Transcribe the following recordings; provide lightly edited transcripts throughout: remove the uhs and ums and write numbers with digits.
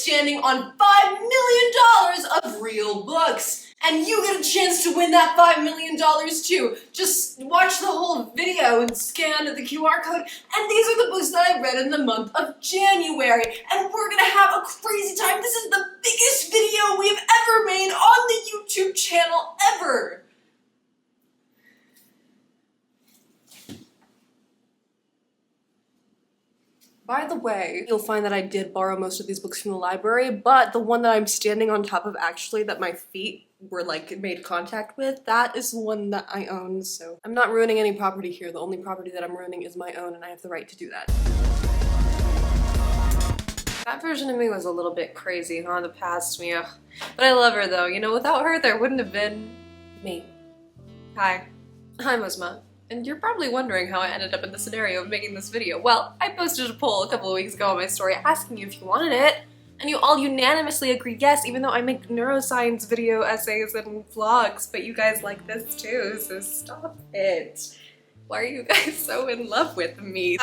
standing on $5 million of real books. And you get a chance to win that $5 million too. Just watch the whole video and scan the QR code. And these are the books that I read in the month of January. And we're gonna have a crazy time. This is the biggest video we've ever made on the YouTube channel ever. By the way, you'll find that I did borrow most of these books from the library, but the one that I'm standing on top of actually that my feet were like made contact with, that is the one that I own, so I'm not ruining any property here. The only property that I'm ruining is my own, and I have the right to do that. That version of me was a little bit crazy, huh? The past me, ugh. But I love her though. You know, without her, there wouldn't have been me. Hi. I'm Uzma. And you're probably wondering how I ended up in the scenario of making this video. Well, I posted a poll a couple of weeks ago on my story asking you if you wanted it, and you all unanimously agreed yes, even though I make neuroscience video essays and vlogs, but you guys like this too, so stop it. Why are you guys so in love with me?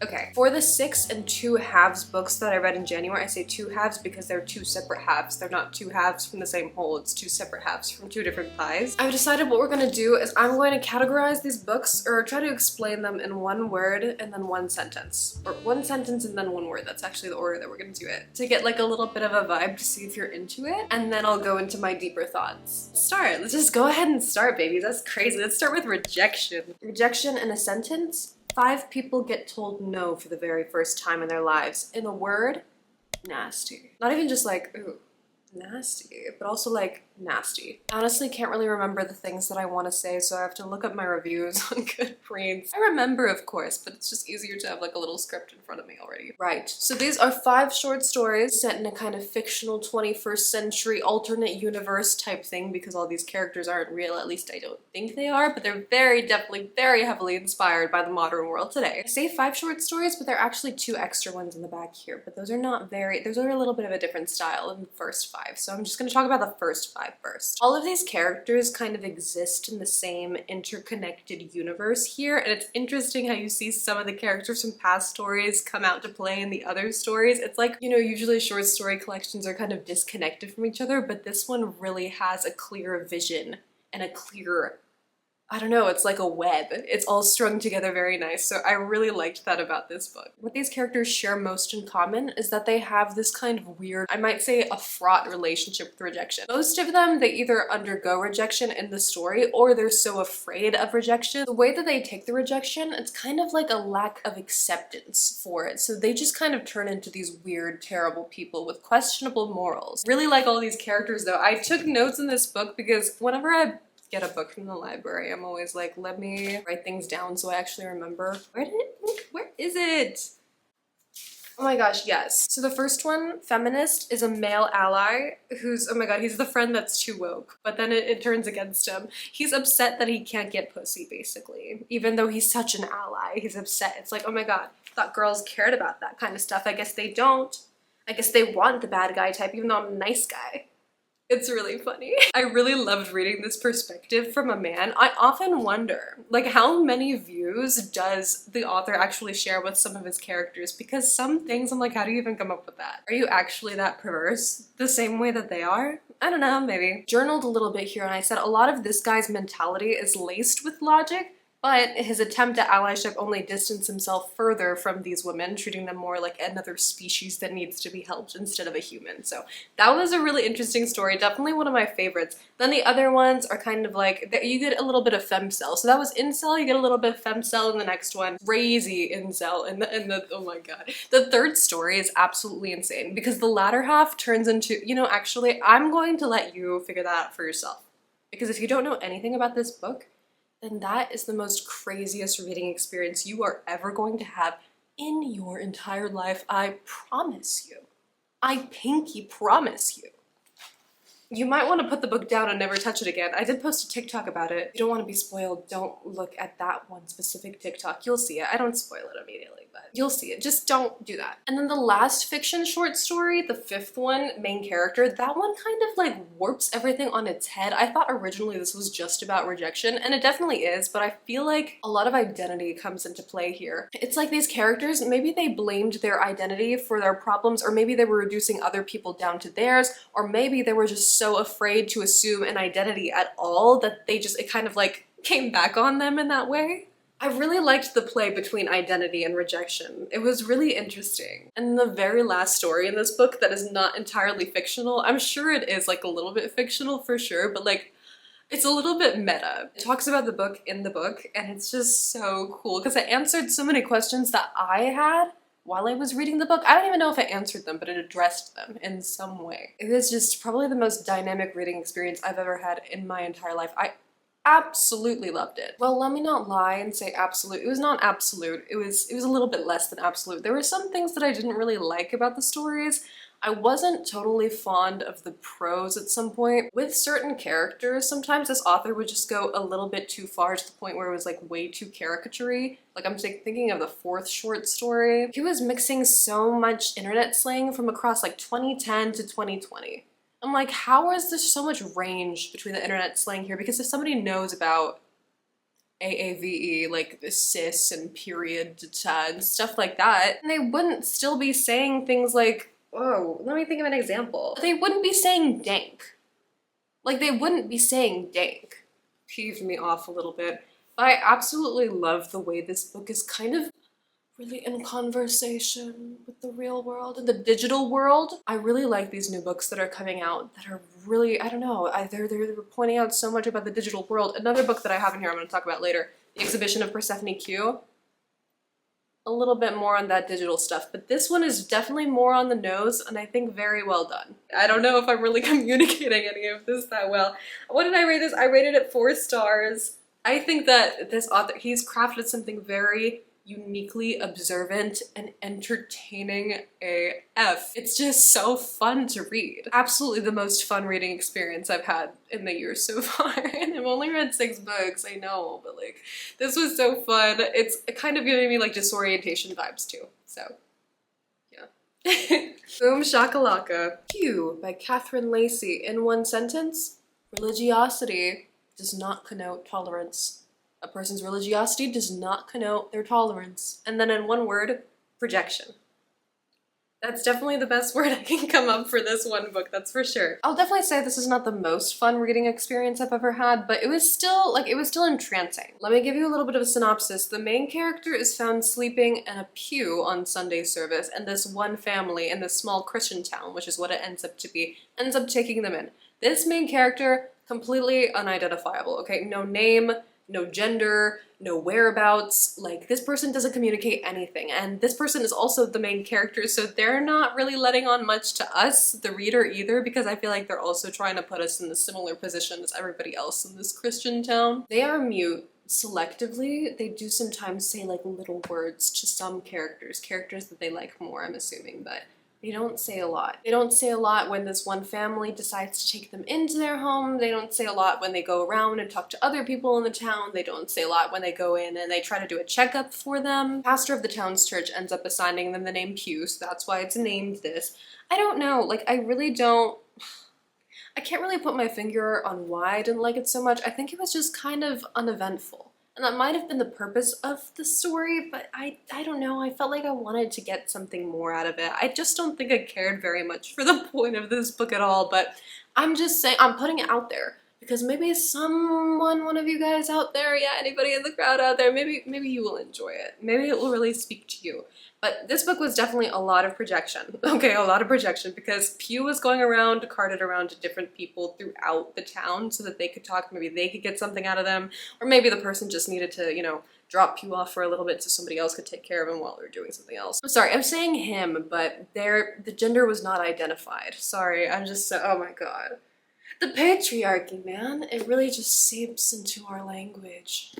Okay, for the 6 2/2 books that I read in January, I say 2/2 because they're 2 separate halves. They're not 2 halves from the same whole, it's 2 separate halves from 2 different pies. I've decided what we're gonna do is I'm going to categorize these books, or try to explain them in 1 word and then 1 sentence. Or 1 sentence and then 1 word, that's actually the order that we're gonna do it. To get like a little bit of a vibe to see if you're into it, and then I'll go into my deeper thoughts. Let's just go ahead and start, baby. That's crazy. Let's start with rejection. Rejection in a sentence. 5 people get told no for the very first time in their lives. In a word, nasty. Not even just like, ooh, nasty, but also like nasty. I honestly can't really remember the things that I want to say, so I have to look up my reviews on Goodreads. I remember, of course, but it's just easier to have like a little script in front of me already. Right, so these are 5 short stories set in a kind of fictional 21st century alternate universe type thing, because all these characters aren't real, at least I don't think they are, but they're definitely very heavily inspired by the modern world today. I say 5 short stories, but there are actually 2 extra ones in the back here, but those are a little bit of a different style than the first 5, so I'm just gonna talk about the first 5 first. All of these characters kind of exist in the same interconnected universe here, and it's interesting how you see some of the characters from past stories come out to play in the other stories. It's like, you know, usually short story collections are kind of disconnected from each other, but this one really has a clear vision and a clear, I don't know, it's like a web. It's all strung together very nice, so I really liked that about this book. What these characters share most in common is that they have this kind of weird, I might say a fraught relationship with rejection. Most of them, they either undergo rejection in the story, or they're so afraid of rejection. The way that they take the rejection, it's kind of like a lack of acceptance for it, so they just kind of turn into these weird, terrible people with questionable morals. Really like all these characters though. I took notes in this book because whenever I get a book from the library, I'm always like, let me write things down so I actually remember. Where is it? Oh my gosh, yes. So the first one, feminist, is a male ally who's, oh my god, he's the friend that's too woke, but then it turns against him. He's upset that he can't get pussy, basically. Even though he's such an ally, he's upset. It's like, oh my god, thought girls cared about that kind of stuff. I guess they don't. I guess they want the bad guy type, even though I'm a nice guy. It's really funny. I really loved reading this perspective from a man. I often wonder, like, how many views does the author actually share with some of his characters? Because some things I'm like, how do you even come up with that? Are you actually that perverse the same way that they are? I don't know, maybe. Journaled a little bit here and I said a lot of this guy's mentality is laced with logic, but his attempt at allyship only distanced himself further from these women, treating them more like another species that needs to be helped instead of a human. So that was a really interesting story, definitely one of my favorites. Then the other ones are kind of like, you get a little bit of femcel. So that was incel, you get a little bit of femcel in the next one. Crazy incel in the oh my god. The third story is absolutely insane because the latter half turns into, you know, actually, I'm going to let you figure that out for yourself. Because if you don't know anything about this book, then that is the most craziest reading experience you are ever going to have in your entire life. I promise you. I pinky promise you. You might want to put the book down and never touch it again. I did post a TikTok about it. If you don't want to be spoiled, don't look at that one specific TikTok. You'll see it. I don't spoil it immediately, but you'll see it. Just don't do that. And then the last fiction short story, the 5th one, main character, that one kind of like warps everything on its head. I thought originally this was just about rejection, and it definitely is, but I feel like a lot of identity comes into play here. It's like these characters, maybe they blamed their identity for their problems, or maybe they were reducing other people down to theirs, or maybe they were just so afraid to assume an identity at all that it kind of like came back on them in that way. I really liked the play between identity and rejection. It was really interesting. And the very last story in this book that is not entirely fictional, I'm sure it is like a little bit fictional for sure, but like it's a little bit meta. It talks about the book in the book, and it's just so cool because it answered so many questions that I had while I was reading the book. I don't even know if it answered them, but it addressed them in some way. It is just probably the most dynamic reading experience I've ever had in my entire life. I absolutely loved it. Well, let me not lie and say absolute. It was not absolute. It was a little bit less than absolute. There were some things that I didn't really like about the stories. I wasn't totally fond of the prose at some point. With certain characters, sometimes this author would just go a little bit too far to the point where it was like way too caricature-y. Like I'm thinking of the 4th short story. He was mixing so much internet slang from across like 2010 to 2020. I'm like, how is there so much range between the internet slang here? Because if somebody knows about AAVE, like the cis and period and stuff like that, they wouldn't still be saying things like, oh, let me think of an example. They wouldn't be saying dank. Like, they wouldn't be saying dank. Peeved me off a little bit. But I absolutely love the way this book is kind of really in conversation with the real world and the digital world. I really like these new books that are coming out that are really, I don't know, they're pointing out so much about the digital world. Another book that I have in here I'm going to talk about later, The Exhibition of Persephone Q. A little bit more on that digital stuff, but this one is definitely more on the nose, and I think very well done. I don't know if I'm really communicating any of this that well. What did I rate this? I rated it 4 stars. I think that this author, he's crafted something very uniquely observant and entertaining AF. It's just so fun to read. Absolutely the most fun reading experience I've had in the year so far. And I've only read 6 books, I know, but like, this was so fun. It's kind of giving me like disorientation vibes too, so yeah. Boom shakalaka. Q by Catherine Lacey. In one sentence, religiosity does not connote tolerance. A person's religiosity does not connote their tolerance. And then in one word, rejection. That's definitely the best word I can come up for this one book, that's for sure. I'll definitely say this is not the most fun reading experience I've ever had, but it was still entrancing. Let me give you a little bit of a synopsis. The main character is found sleeping in a pew on Sunday service, and this one family in this small Christian town, which is what it ends up to be, ends up taking them in. This main character, completely unidentifiable, okay? No name, no gender, no whereabouts, like this person doesn't communicate anything, and this person is also the main character, so they're not really letting on much to us, the reader, either, because I feel like they're also trying to put us in a similar position as everybody else in this Christian town. They are mute selectively. They do sometimes say like little words to some characters that they like more, I'm assuming, but they don't say a lot. They don't say a lot when this one family decides to take them into their home. They don't say a lot when they go around and talk to other people in the town. They don't say a lot when they go in and they try to do a checkup for them. Pastor of the town's church ends up assigning them the name Pew, so that's why it's named this. I don't know, like I can't really put my finger on why I didn't like it so much. I think it was just kind of uneventful. And that might have been the purpose of the story, but I don't know, I felt like I wanted to get something more out of it. I just don't think I cared very much for the point of this book at all, but I'm just saying, I'm putting it out there. Because maybe one of you guys out there, yeah, anybody in the crowd out there, maybe you will enjoy it. Maybe it will really speak to you. But this book was definitely a lot of projection. Okay, a lot of projection, because Pew was going around, carted around to different people throughout the town so that they could talk, maybe they could get something out of them, or maybe the person just needed to, you know, drop Pew off for a little bit so somebody else could take care of him while they were doing something else. I'm sorry, I'm saying him, but the gender was not identified. Sorry, I'm just so, oh my god. The patriarchy, man, it really just seeps into our language.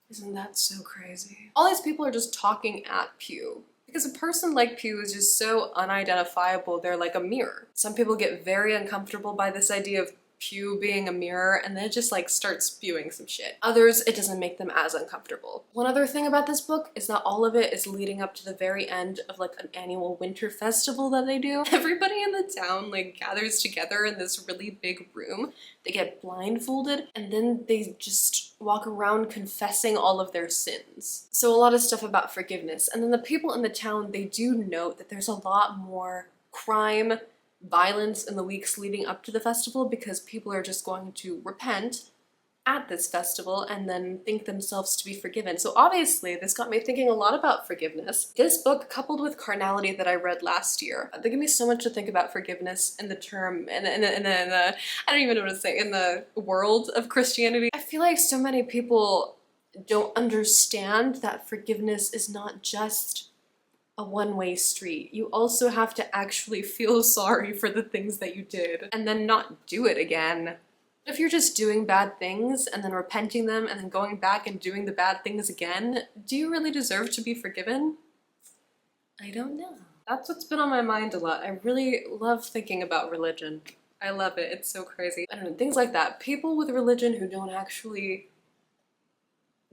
Isn't that so crazy? All these people are just talking at Pew. Because a person like Pew is just so unidentifiable, they're like a mirror. Some people get very uncomfortable by this idea of Pew being a mirror and then just like start spewing some shit. Others, it doesn't make them as uncomfortable. One other thing about this book is that all of it is leading up to the very end of like an annual winter festival that they do. Everybody in the town like gathers together in this really big room. They get blindfolded and then they just walk around confessing all of their sins. So a lot of stuff about forgiveness. And then the people in the town, they do note that there's a lot more crime, violence in the weeks leading up to the festival because people are just going to repent at this festival and then think themselves to be forgiven. So obviously this got me thinking a lot about forgiveness. This book, coupled with Carnality that I read last year, they give me so much to think about forgiveness in the term, I don't even know what to say, in the world of Christianity. I feel like so many people don't understand that forgiveness is not just a one-way street. You also have to actually feel sorry for the things that you did and then not do it again. If you're just doing bad things and then repenting them and then going back and doing the bad things again, do you really deserve to be forgiven? I don't know. That's what's been on my mind a lot. I really love thinking about religion. I love it. It's so crazy. I don't know, things like that. People with religion who don't actually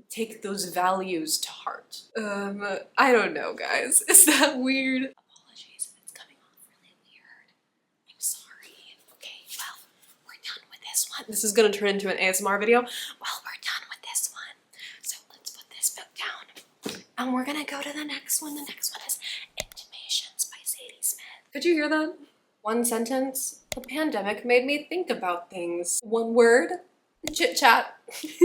take those values to heart. I don't know, guys. Is that weird? Apologies if it's coming off really weird. I'm sorry. Okay, well, we're done with this one. This is gonna turn into an ASMR video. Well, we're done with this one. So let's put this book down. And we're gonna go to the next one. The next one is Intimations by Zadie Smith. Could you hear that? One sentence. The pandemic made me think about things. One word. Chit chat.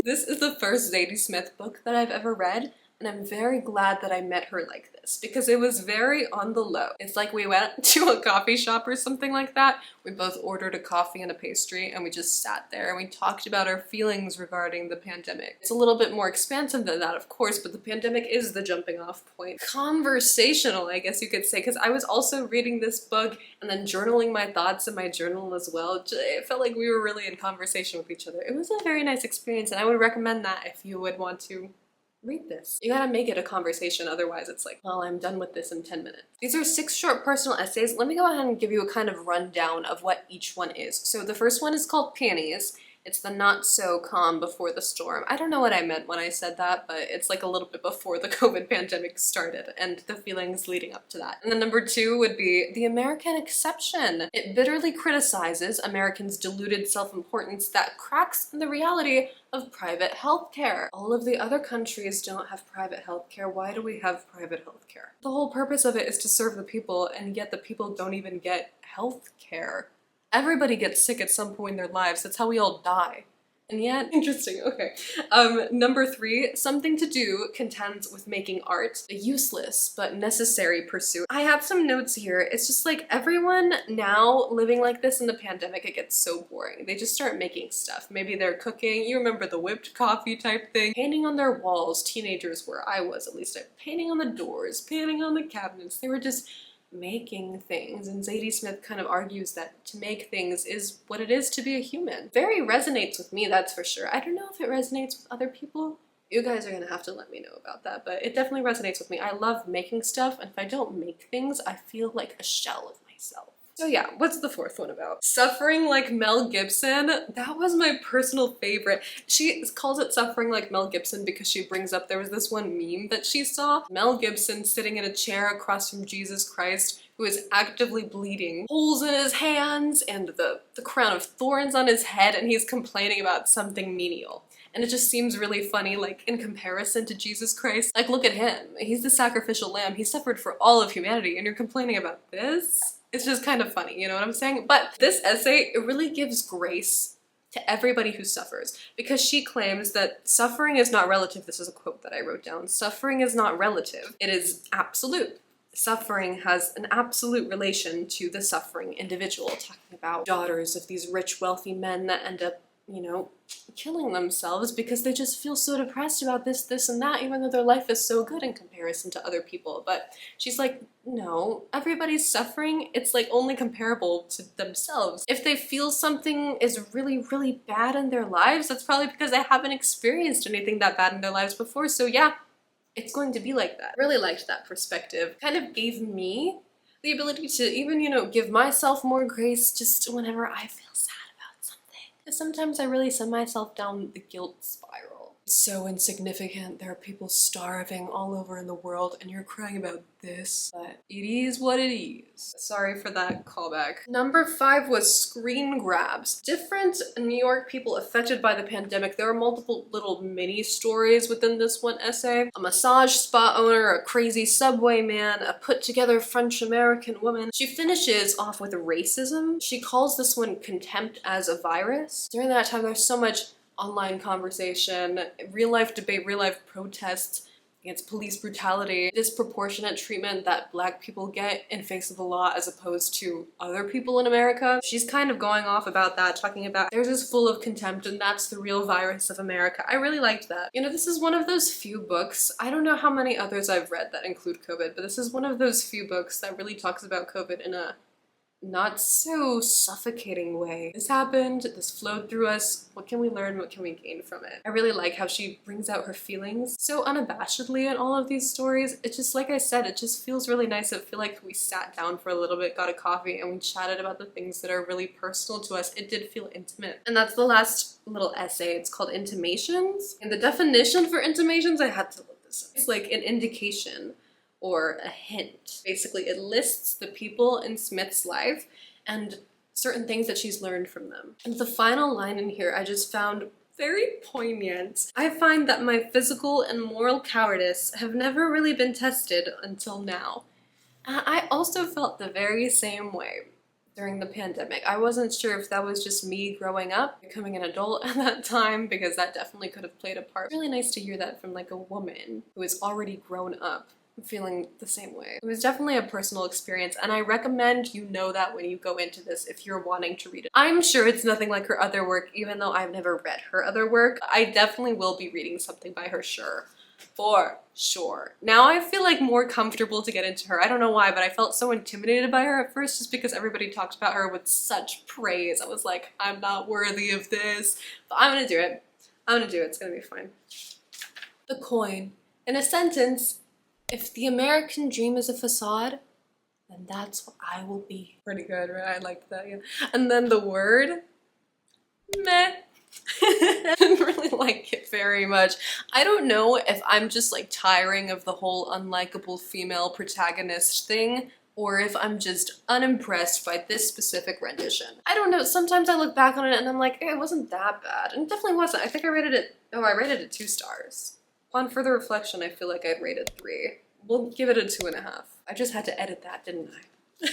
This is the first Zadie Smith book that I've ever read, and I'm very glad that I met her like this because it was very on the low. It's like we went to a coffee shop or something like that. We both ordered a coffee and a pastry and we just sat there and we talked about our feelings regarding the pandemic. It's a little bit more expansive than that, of course, but the pandemic is the jumping off point. Conversational, I guess you could say, because I was also reading this book and then journaling my thoughts in my journal as well. It felt like we were really in conversation with each other. It was a very nice experience and I would recommend that if you would want to read this. You gotta make it a conversation, otherwise it's like, well, I'm done with this in 10 minutes. These are 6 short personal essays. Let me go ahead and give you a kind of rundown of what each one is. So the first one is called Panties. It's the not so calm before the storm. I don't know what I meant when I said that, but it's like a little bit before the COVID pandemic started and the feelings leading up to that. And then number 2 would be The American Exception. It bitterly criticizes Americans' deluded self-importance that cracks in the reality of private healthcare. All of the other countries don't have private healthcare. Why do we have private healthcare? The whole purpose of it is to serve the people, and yet the people don't even get healthcare. Everybody gets sick at some point in their lives. That's how we all die. And yet, interesting, okay. Number 3, Something to Do contends with making art a useless but necessary pursuit. I have some notes here. It's just like everyone now living like this in the pandemic, it gets so boring. They just start making stuff. Maybe they're cooking, you remember the whipped coffee type thing. Painting on their walls, teenagers where I was at least, painting on the doors, painting on the cabinets. They were just making things, and Zadie Smith kind of argues that to make things is what it is to be a human. Very resonates with me, that's for sure. I don't know if it resonates with other people. You guys are gonna have to let me know about that, but it definitely resonates with me. I love making stuff, and if I don't make things, I feel like a shell of myself. So yeah, what's the 4th one about? Suffering Like Mel Gibson. That was my personal favorite. She calls it Suffering Like Mel Gibson because she brings up, there was this one meme that she saw. Mel Gibson sitting in a chair across from Jesus Christ who is actively bleeding. Holes in his hands and the crown of thorns on his head, and he's complaining about something menial. And it just seems really funny, like, in comparison to Jesus Christ. Like, look at him. He's the sacrificial lamb. He suffered for all of humanity, and you're complaining about this? It's just kind of funny, you know what I'm saying? But this essay, it really gives grace to everybody who suffers, because she claims that suffering is not relative. This is a quote that I wrote down. Suffering is not relative. It is absolute. Suffering has an absolute relation to the suffering individual. Talking about daughters of these rich, wealthy men that end up, you know, killing themselves because they just feel so depressed about this, and that, even though their life is so good in comparison to other people. But she's like, no, everybody's suffering. It's like only comparable to themselves. If they feel something is really, really bad in their lives, that's probably because they haven't experienced anything that bad in their lives before. So yeah, it's going to be like that. Really liked that perspective. Kind of gave me the ability to even, you know, give myself more grace just whenever I feel sad about something. Because sometimes I really send myself down the guilt spiral. It's so insignificant. There are people starving all over in the world and you're crying about this. But it is what it is. Sorry for that callback. Number 5 was screen grabs. Different New York people affected by the pandemic. There are multiple little mini stories within this one essay. A massage spa owner, a crazy subway man, a put-together French-American woman. She finishes off with racism. She calls this one contempt as a virus. During that time, there's so much online conversation, real-life debate, real-life protests against police brutality, disproportionate treatment that Black people get in face of the law as opposed to other people in America. She's kind of going off about that, talking about theirs is full of contempt and that's the real virus of America. I really liked that. You know, this is one of those few books, I don't know how many others I've read that include COVID, but this is one of those few books that really talks about COVID in a not so suffocating way. This happened, this flowed through us, what can we learn, what can we gain from it? I really like how she brings out her feelings so unabashedly in all of these stories. It just, like I said, it just feels really nice. I feel like we sat down for a little bit, got a coffee, and we chatted about the things that are really personal to us. It did feel intimate. And that's the last little essay. It's called Intimations. And the definition for intimations, I had to look this up. It's like an indication or a hint. Basically, it lists the people in Smith's life and certain things that she's learned from them. And the final line in here I just found very poignant. I find that my physical and moral cowardice have never really been tested until now. I also felt the very same way during the pandemic. I wasn't sure if that was just me growing up, becoming an adult at that time, because that definitely could have played a part. Really nice to hear that from like a woman who is already grown up feeling the same way. It was definitely a personal experience, and I recommend you know that when you go into this if you're wanting to read it. I'm sure it's nothing like her other work, even though I've never read her other work. I definitely will be reading something by her, sure. For sure. Now I feel like more comfortable to get into her. I don't know why, but I felt so intimidated by her at first just because everybody talked about her with such praise. I was like, I'm not worthy of this, but I'm gonna do it. I'm gonna do it. It's gonna be fine. The coin. In a sentence, if the American dream is a facade, then that's what I will be. Pretty good, right? I liked that, yeah. And then the word, meh. I didn't really like it very much. I don't know if I'm just like tiring of the whole unlikable female protagonist thing, or if I'm just unimpressed by this specific rendition. I don't know, sometimes I look back on it and I'm like, hey, it wasn't that bad. And it definitely wasn't. I think I rated it, I rated it 2 stars. On further reflection, I feel like I'd rate it 3. We'll give it a 2.5. I just had to edit that, didn't I?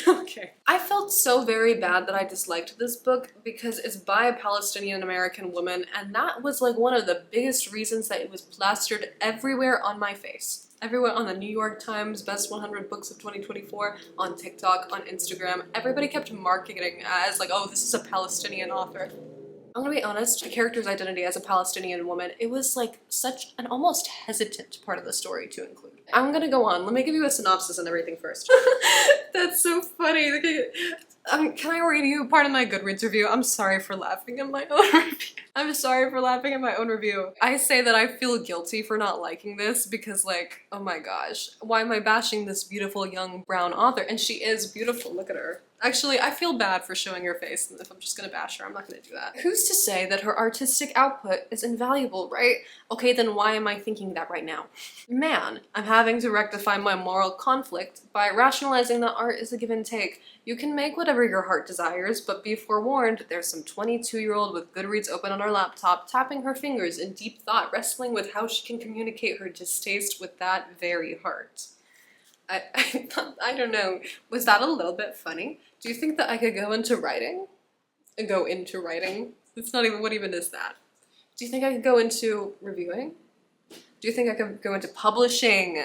Okay. I felt so very bad that I disliked this book because it's by a Palestinian American woman, and that was like one of the biggest reasons that it was plastered everywhere on my face. Everywhere on the New York Times Best 100 Books of 2024, on TikTok, on Instagram. Everybody kept marketing as like, oh, this is a Palestinian author. I'm gonna be honest, the character's identity as a Palestinian woman, it was like such an almost hesitant part of the story to include. I'm gonna go on. Let me give you a synopsis and everything first. That's so funny. Can I read you part of my Goodreads review? I'm sorry for laughing at my own review. I'm sorry for laughing at my own review. I say that I feel guilty for not liking this because like, oh my gosh, why am I bashing this beautiful young brown author? And she is beautiful, look at her. Actually, I feel bad for showing her face, and if I'm just gonna bash her, I'm not gonna do that. Who's to say that her artistic output is invaluable, right? Okay, then why am I thinking that right now? Man, I'm having to rectify my moral conflict by rationalizing that art is a give and take. You can make whatever your heart desires, but be forewarned, there's some 22-year-old with Goodreads open on her laptop, tapping her fingers in deep thought, wrestling with how she can communicate her distaste with that very heart. I don't know, was that a little bit funny? Do you think that I could go into writing? Go into writing? It's not even, what even is that? Do you think I could go into reviewing? Do you think I could go into publishing?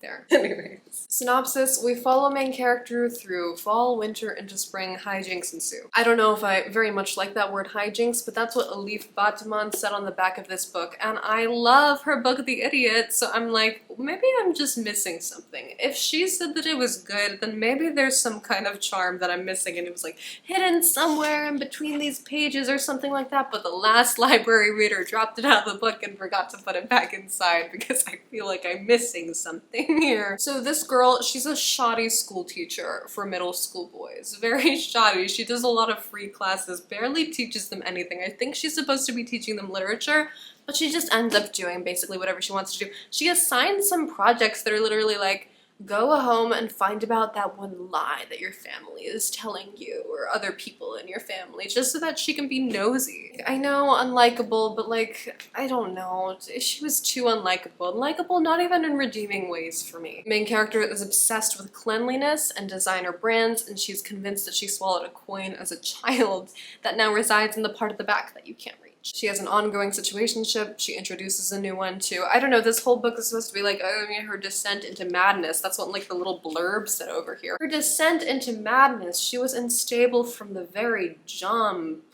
There. Anyways. Synopsis, we follow main character through fall, winter, into spring. Hijinks ensue. I don't know if I very much like that word hijinks, but that's what Elif Batuman said on the back of this book, and I love her book The Idiot, so I'm like, maybe I'm just missing something. If she said that it was good, then maybe there's some kind of charm that I'm missing and it was like hidden somewhere in between these pages or something like that, but the last library reader dropped it out of the book and forgot to put it back inside because I feel like I'm missing something here. So this girl, she's a shoddy school teacher for middle school boys. Very shoddy. She does a lot of free classes, barely teaches them anything. I think she's supposed to be teaching them literature, but she just ends up doing basically whatever she wants to do. She assigns some projects that are literally like, go home and find about that one lie that your family is telling you or other people in your family, just so that she can be nosy. I know, unlikable, but like, I don't know. She was too unlikable. Unlikable not even in redeeming ways for me. Main character is obsessed with cleanliness and designer brands, and she's convinced that she swallowed a coin as a child that now resides in the part of the back that you can't reach. She has an ongoing situationship. She introduces a new one too. I don't know, this whole book is supposed to be like, oh, I mean, her descent into madness. That's what like the little blurb said over here. Her descent into madness. She was unstable from the very jump.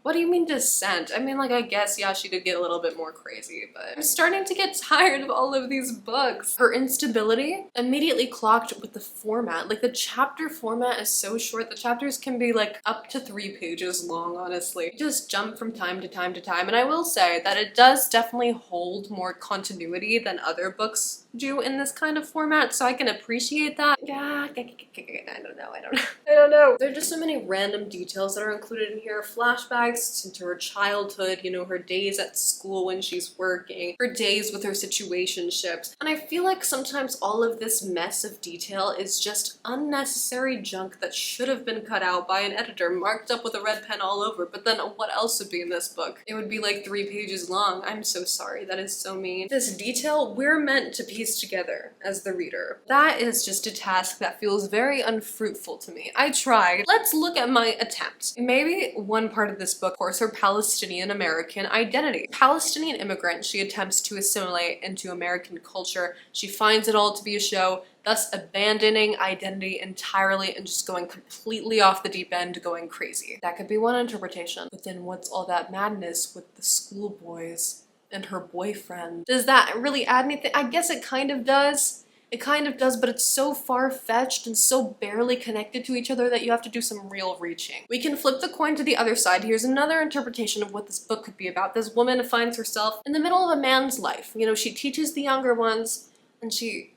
What do you mean descent? I mean, like, I guess, yeah, she did get a little bit more crazy, but I'm starting to get tired of all of these books. Her instability immediately clocked with the format. Like, the chapter format is so short. The chapters can be like up to 3 pages long, honestly. You just jump from time to time to time, and I will say that it does definitely hold more continuity than other books do in this kind of format, so I can appreciate that. Yeah, I don't know. There are just so many random details that are included in here. Flashbacks into her childhood, you know, her days at school when she's working, her days with her situationships. And I feel like sometimes all of this mess of detail is just unnecessary junk that should have been cut out by an editor, marked up with a red pen all over. But then what else would be in this book? It would be like 3 pages long. I'm so sorry. That is so mean. This detail we're meant to piece together as the reader. That is just a task that feels very unfruitful to me. I tried. Let's look at my attempt. Maybe one part of this book, of course, her Palestinian American identity. Palestinian immigrant, she attempts to assimilate into American culture. She finds it all to be a show, thus abandoning identity entirely and just going completely off the deep end, going crazy. That could be one interpretation. But then what's all that madness with the schoolboys and her boyfriend? Does that really add anything? I guess it kind of does. It kind of does, but it's so far-fetched and so barely connected to each other that you have to do some real reaching. We can flip the coin to the other side. Here's another interpretation of what this book could be about. This woman finds herself in the middle of a man's life. You know, she teaches the younger ones and she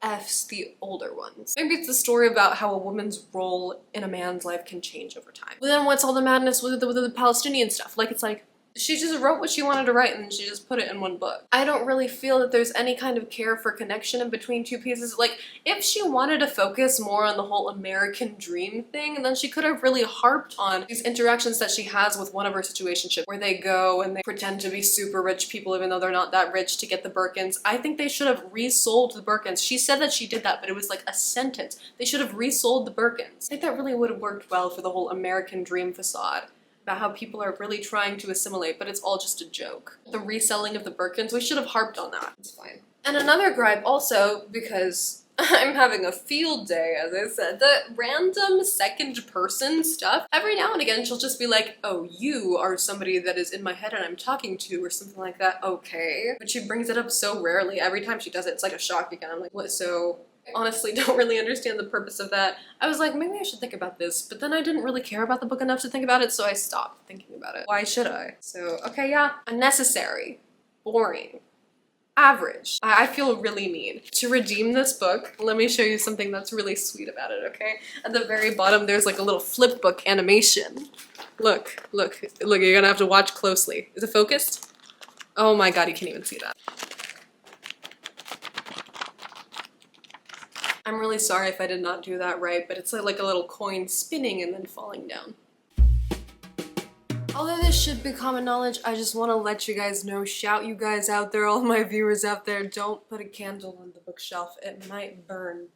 F's the older ones. Maybe it's a story about how a woman's role in a man's life can change over time. But then what's all the madness with the Palestinian stuff? Like, it's like, she just wrote what she wanted to write and she just put it in one book. I don't really feel that there's any kind of care for connection in between 2 pieces. Like, if she wanted to focus more on the whole American dream thing, then she could have really harped on these interactions that she has with one of her situationships, where they go and they pretend to be super rich people even though they're not that rich to get the Birkins. I think they should have resold the Birkins. She said that she did that, but it was like a sentence. They should have resold the Birkins. I think that really would have worked well for the whole American dream facade, about how people are really trying to assimilate, but it's all just a joke. The reselling of the Birkins, we should have harped on that. It's fine. And another gripe also, because I'm having a field day, as I said, the random second person stuff. Every now and again, she'll just be like, oh, you are somebody that is in my head and I'm talking to, or something like that. Okay. But she brings it up so rarely. Every time she does it, it's like a shock again. I'm like, what? So I honestly don't really understand the purpose of that. I was like, maybe I should think about this, but then I didn't really care about the book enough to think about it, so I stopped thinking about it. Why should I? So, okay, yeah. Unnecessary. Boring. Average. I feel really mean. To redeem this book, let me show you something that's really sweet about it, okay? At the very bottom, there's like a little flip book animation. Look, look, look, you're gonna have to watch closely. Is it focused? Oh my god, you can't even see that. I'm really sorry if I did not do that right, but it's like a little coin spinning and then falling down. Although this should be common knowledge, I just want to let you guys know, shout you guys out there, all my viewers out there, don't put a candle on the bookshelf. It might burn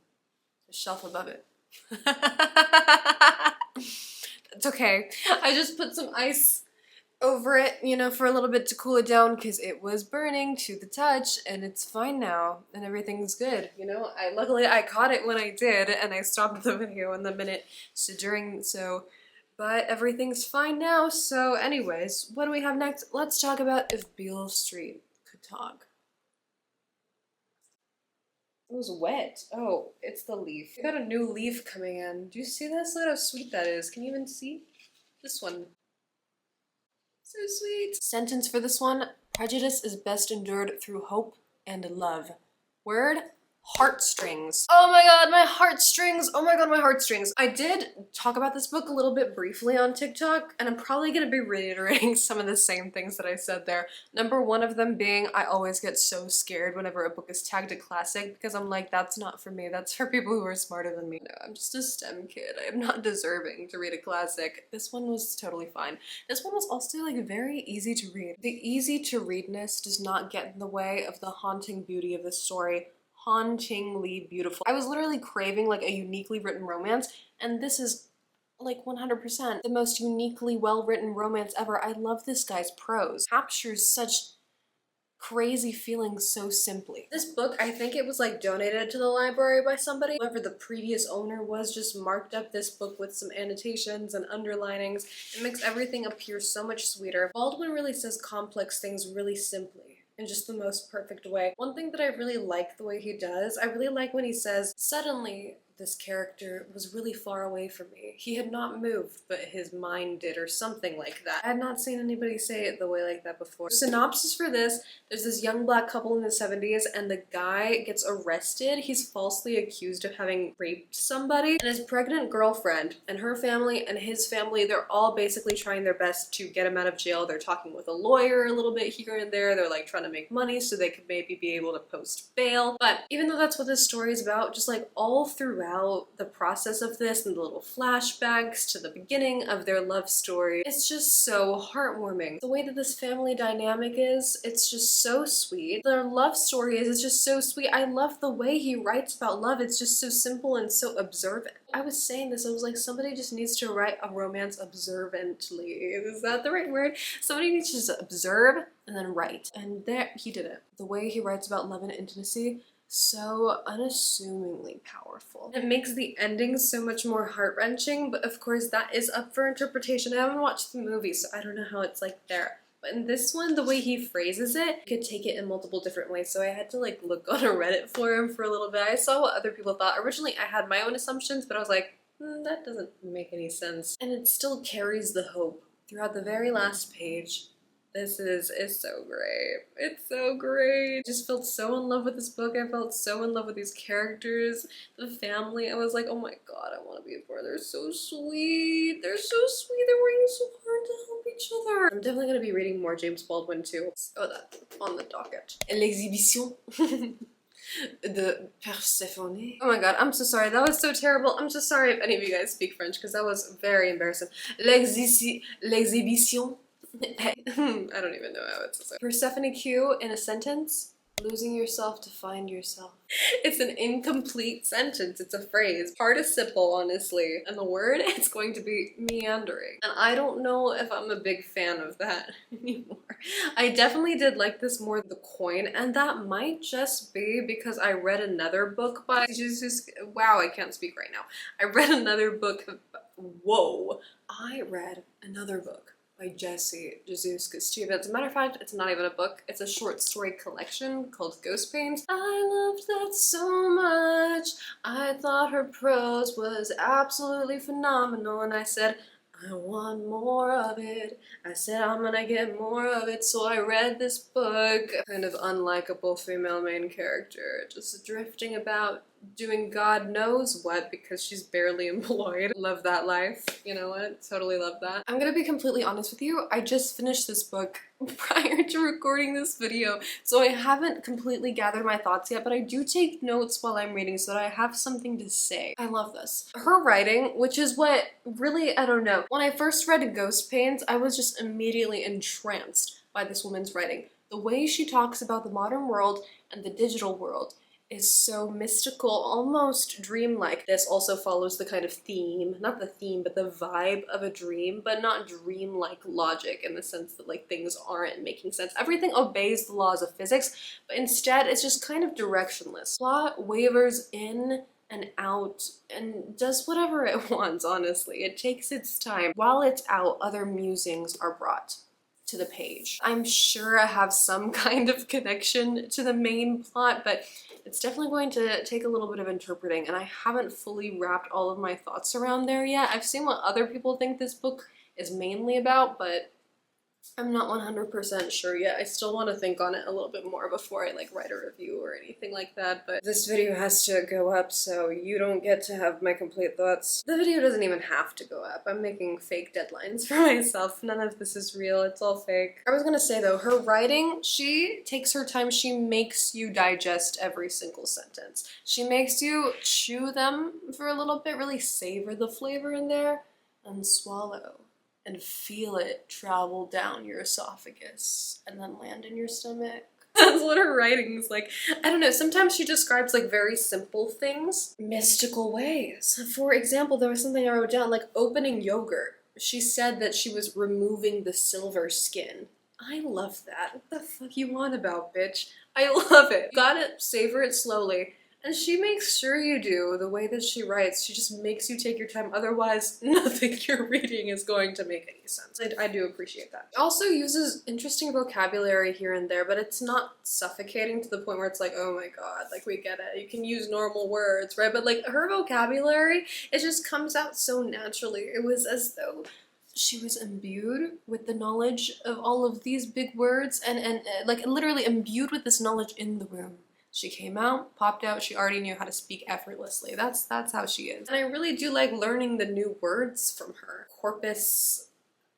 the shelf above it. It's okay. I just put some ice over it, you know, for a little bit to cool it down because it was burning to the touch, and it's fine now and everything's good, you know. Luckily I caught it when I did and I stopped the video in the minute but everything's fine now. So anyways, what do we have next? Let's talk about if Beale Street could talk. It was wet. Oh, it's the leaf. We got a new leaf coming in. Do you see this? Look at how sweet that is. Can you even see? This one. So sweet. Sentence for this one: prejudice is best endured through hope and love. Word: heartstrings. Oh my god, my heartstrings! Oh my god, my heartstrings! I did talk about this book a little bit briefly on TikTok, and I'm probably gonna be reiterating some of the same things that I said there. Number one of them being, I always get so scared whenever a book is tagged a classic because I'm like, that's not for me, that's for people who are smarter than me. No, I'm just a STEM kid. I am not deserving to read a classic. This one was totally fine. This one was also like very easy to read. The easy to readness does not get in the way of the haunting beauty of the story. Hauntingly beautiful. I was literally craving like a uniquely written romance, and this is like 100% the most uniquely well-written romance ever. I love this guy's prose. Captures such crazy feelings so simply. This book, I think it was like donated to the library by somebody. Whoever the previous owner was just marked up this book with some annotations and underlinings. It makes everything appear so much sweeter. Baldwin really says complex things really simply, in just the most perfect way. One thing that I really like the way he does, I really like when he says, suddenly this character was really far away from me. He had not moved, but his mind did, or something like that. I had not seen anybody say it the way like that before. Synopsis for this: there's this young black couple in the 70s, and the guy gets arrested. He's falsely accused of having raped somebody, and his pregnant girlfriend and her family and his family, they're all basically trying their best to get him out of jail. They're talking with a lawyer a little bit here and there. They're like trying to make money so they could maybe be able to post bail. But even though that's what this story is about, just like all throughout the process of this and the little flashbacks to the beginning of their love story, it's just so heartwarming. The way that this family dynamic is, it's just so sweet. Their love story is, it's just so sweet. I love the way he writes about love. It's just so simple and so observant. I was saying this, I was like, somebody just needs to write a romance observantly. Is that the right word? Somebody needs to just observe and then write. And there, he did it. The way he writes about love and intimacy, so unassumingly powerful. It makes the ending so much more heart-wrenching, but of course that is up for interpretation. I haven't watched the movie, so I don't know how it's like there. But in this one, the way he phrases it, you could take it in multiple different ways, so I had to like look on a Reddit forum for a little bit. I saw what other people thought. Originally, I had my own assumptions, but I was like, that doesn't make any sense. And it still carries the hope throughout the very last page. This is so great. It's so great. I just felt so in love with this book. I felt so in love with these characters, the family. I was like, oh my god, I want to be a part. They're so sweet. They're so sweet. They're working so hard to help each other. I'm definitely going to be reading more James Baldwin too. Oh, that's on the docket. L'exhibition de Persephone. Oh my god, I'm so sorry. That was so terrible. I'm so sorry if any of you guys speak French because that was very embarrassing. L'exhibition. I don't even know how it's said. Persephone Q in a sentence: losing yourself to find yourself. It's an incomplete sentence. It's a phrase. Participle, honestly. And the word, it's going to be meandering. And I don't know if I'm a big fan of that anymore. I definitely did like this more than the coin, and that might just be because I read another book by Jesewska. Wow, I can't speak right now. I read another book. Whoa. I read another book by Jezewska. As a matter of fact, it's not even a book. It's a short story collection called Ghost Pains. I loved that so much. I thought her prose was absolutely phenomenal, and I said, I want more of it. I said, I'm gonna get more of it, so I read this book. Kind of unlikable female main character, just drifting about, doing God knows what because she's barely employed. Love that life. You know what? Totally love that. I'm gonna be completely honest with you. I just finished this book prior to recording this video, so I haven't completely gathered my thoughts yet, but I do take notes while I'm reading so that I have something to say. I love this. Her writing, which is what really, I don't know. When I first read Ghost Pains, I was just immediately entranced by this woman's writing. The way she talks about the modern world and the digital world is so mystical, almost dreamlike. This also follows the kind of theme, not the theme, but the vibe of a dream, but not dreamlike logic in the sense that like things aren't making sense. Everything obeys the laws of physics, but instead it's just kind of directionless. Plot wavers in and out and does whatever it wants, honestly. It takes its time. While it's out, other musings are brought to the page. I'm sure I have some kind of connection to the main plot, but it's definitely going to take a little bit of interpreting, and I haven't fully wrapped all of my thoughts around there yet. I've seen what other people think this book is mainly about, but I'm not 100% sure yet. I still want to think on it a little bit more before I like write a review or anything like that, but this video has to go up so you don't get to have my complete thoughts. The video doesn't even have to go up. I'm making fake deadlines for myself. None of this is real. It's all fake. I was gonna say though, her writing, she takes her time. She makes you digest every single sentence. She makes you chew them for a little bit, really savor the flavor in there, and swallow. And feel it travel down your esophagus and then land in your stomach. That's what her writing's like. I don't know, sometimes she describes like very simple things, mystical ways. For example, there was something I wrote down, like opening yogurt. She said that she was removing the silver skin. I love that. What the fuck you want about, bitch? I love it. Gotta savor it slowly. And she makes sure you do, the way that she writes. She just makes you take your time, otherwise nothing you're reading is going to make any sense. I do appreciate that. She also uses interesting vocabulary here and there, but it's not suffocating to the point where it's like, oh my god, like we get it. You can use normal words, right? But like her vocabulary, it just comes out so naturally. It was as though she was imbued with the knowledge of all of these big words and like literally imbued with this knowledge in the room. She came out, popped out, she already knew how to speak effortlessly. That's how she is. And I really do like learning the new words from her. Corpus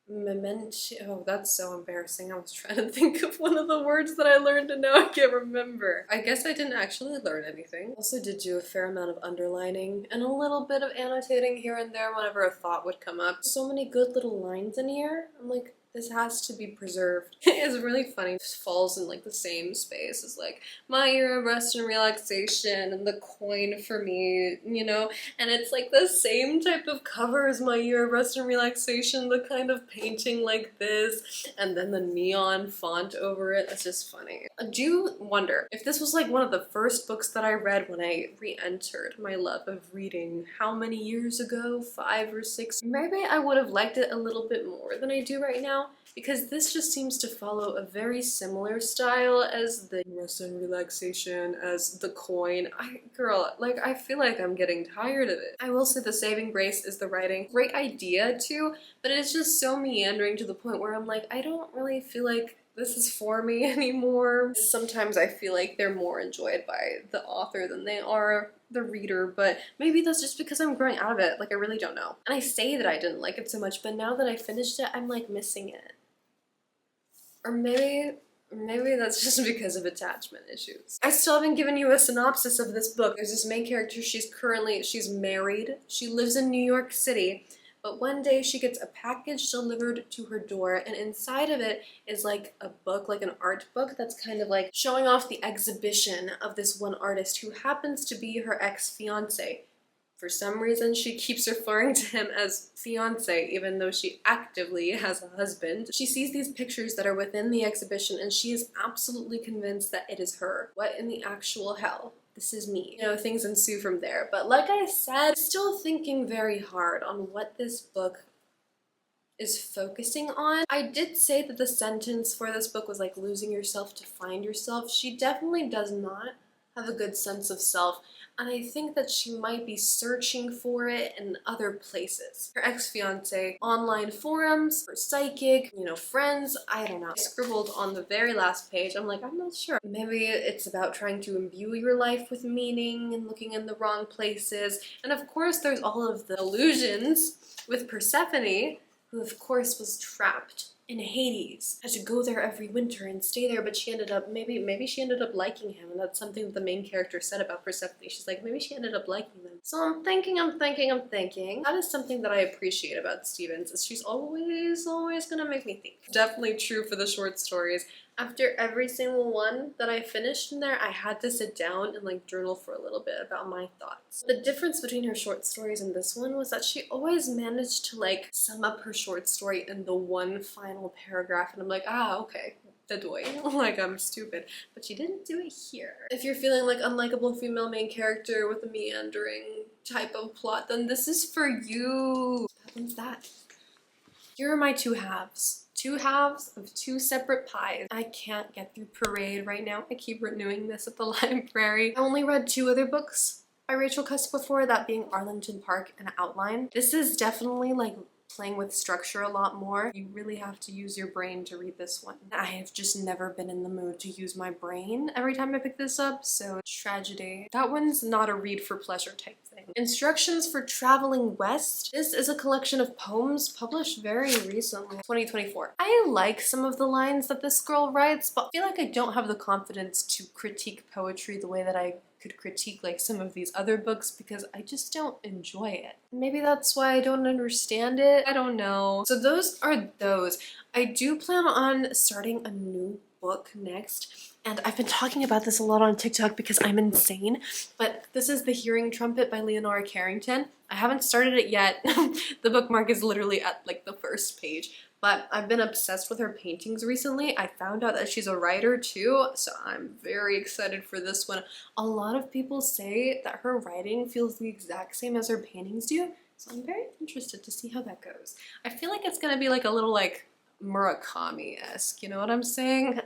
mementi. Oh, that's so embarrassing. I was trying to think of one of the words that I learned and now I can't remember. I guess I didn't actually learn anything. Also did do a fair amount of underlining and a little bit of annotating here and there whenever a thought would come up. So many good little lines in here. I'm like, this has to be preserved. It's really funny. It falls in like the same space as like my year of rest and relaxation and the coin for me, you know? And it's like the same type of cover as my year of rest and relaxation, the kind of painting like this, and then the neon font over it. That's just funny. I do wonder if this was like one of the first books that I read when I re-entered my love of reading how many years ago? 5 or 6? Maybe I would have liked it a little bit more than I do right now, because this just seems to follow a very similar style as the rest and relaxation, as the coin. Girl, like I feel like I'm getting tired of it. I will say the saving grace is the writing. Great idea too, but it's just so meandering to the point where I'm like, I don't really feel like this is for me anymore. Sometimes I feel like they're more enjoyed by the author than they are the reader, but maybe that's just because I'm growing out of it. Like, I really don't know. And I say that I didn't like it so much, but now that I finished it, I'm like missing it. Or maybe that's just because of attachment issues. I still haven't given you a synopsis of this book. There's this main character, she's married, she lives in New York City, but one day she gets a package delivered to her door, and inside of it is like a book, like an art book that's kind of like showing off the exhibition of this one artist who happens to be her ex-fiance. For some reason, she keeps referring to him as fiance, even though she actively has a husband. She sees these pictures that are within the exhibition, and she is absolutely convinced that it is her. What in the actual hell? This is me. You know, things ensue from there. But like I said, I'm still thinking very hard on what this book is focusing on. I did say that the sentence for this book was like losing yourself to find yourself. She definitely does not have a good sense of self, and I think that she might be searching for it in other places. Her ex-fiance, online forums, her psychic, you know, friends, I don't know. I scribbled on the very last page, I'm like, I'm not sure. Maybe it's about trying to imbue your life with meaning and looking in the wrong places. And of course there's all of the illusions with Persephone, who of course was trapped in Hades, had to go there every winter and stay there, but she ended up, maybe she ended up liking him, and that's something that the main character said about Persephone. She's like, maybe she ended up liking them. So I'm thinking. That is something that I appreciate about Stevens, is she's always gonna make me think. Definitely true for the short stories. After every single one that I finished in there, I had to sit down and like journal for a little bit about my thoughts. The difference between her short stories and this one was that she always managed to like sum up her short story in the one final paragraph, and I'm like, ah, okay. Like I'm stupid, but she didn't do it here. If you're feeling like unlikable female main character with a meandering type of plot, then this is for you. That one's that. Here are my two halves. Two halves of two separate pies. I can't get through Parade right now. I keep renewing this at the library. I only read 2 other books by Rachel Cusk before, that being Arlington Park and Outline. This is definitely like playing with structure a lot more. You really have to use your brain to read this one. I have just never been in the mood to use my brain every time I pick this up, so tragedy. That one's not a read for pleasure type thing. Instructions for Traveling West. This is a collection of poems published very recently, 2024. I like some of the lines that this girl writes, but I feel like I don't have the confidence to critique poetry the way that I could critique like some of these other books because I just don't enjoy it. Maybe that's why I don't understand it. I don't know. So those are those. I do plan on starting a new book next, and I've been talking about this a lot on TikTok because I'm insane, but this is The Hearing Trumpet by Leonora Carrington. I haven't started it yet. The bookmark is literally at like the first page. But I've been obsessed with her paintings recently. I found out that she's a writer too, so I'm very excited for this one. A lot of people say that her writing feels the exact same as her paintings do, so I'm very interested to see how that goes. I feel like it's gonna be like a little like Murakami-esque, you know what I'm saying?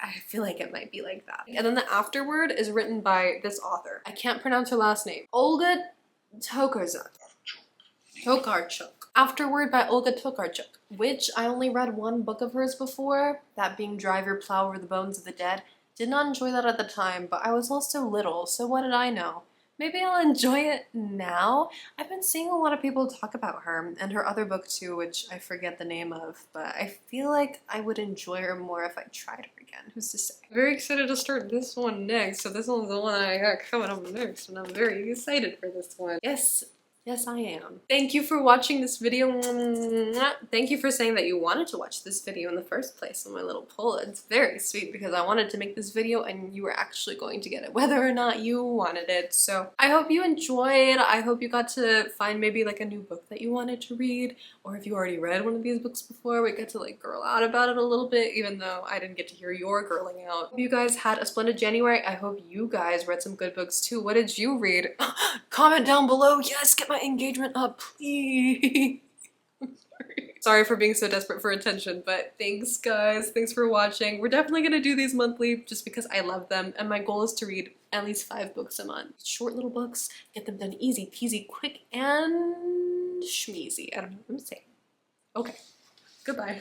I feel like it might be like that. And then the afterword is written by this author. I can't pronounce her last name. Olga Tokarczuk. Afterword by Olga Tokarczuk, which I only read 1 book of hers before, that being Drive Your Plow Over the Bones of the Dead. Did not enjoy that at the time, but I was also little, so what did I know? Maybe I'll enjoy it now. I've been seeing a lot of people talk about her, and her other book too, which I forget the name of, but I feel like I would enjoy her more if I tried her again. Who's to say? I'm very excited to start this one next, so this one's the one I got coming up next, and I'm very excited for this one. Yes, I am. Thank you for watching this video. Thank you for saying that you wanted to watch this video in the first place on my little poll. It's very sweet because I wanted to make this video and you were actually going to get it, whether or not you wanted it. So I hope you enjoyed. I hope you got to find maybe like a new book that you wanted to read, or if you already read one of these books before, we get to like girl out about it a little bit, even though I didn't get to hear your girling out. Hope you guys had a splendid January. I hope you guys read some good books too. What did you read? Comment down below. Yes, get my engagement up, please. Sorry for being so desperate for attention, but thanks guys. Thanks for watching. We're definitely gonna do these monthly just because I love them, and my goal is to read at least 5 books a month. Short little books, get them done easy peasy, quick and schmeezy. I don't know what I'm saying. Okay, goodbye.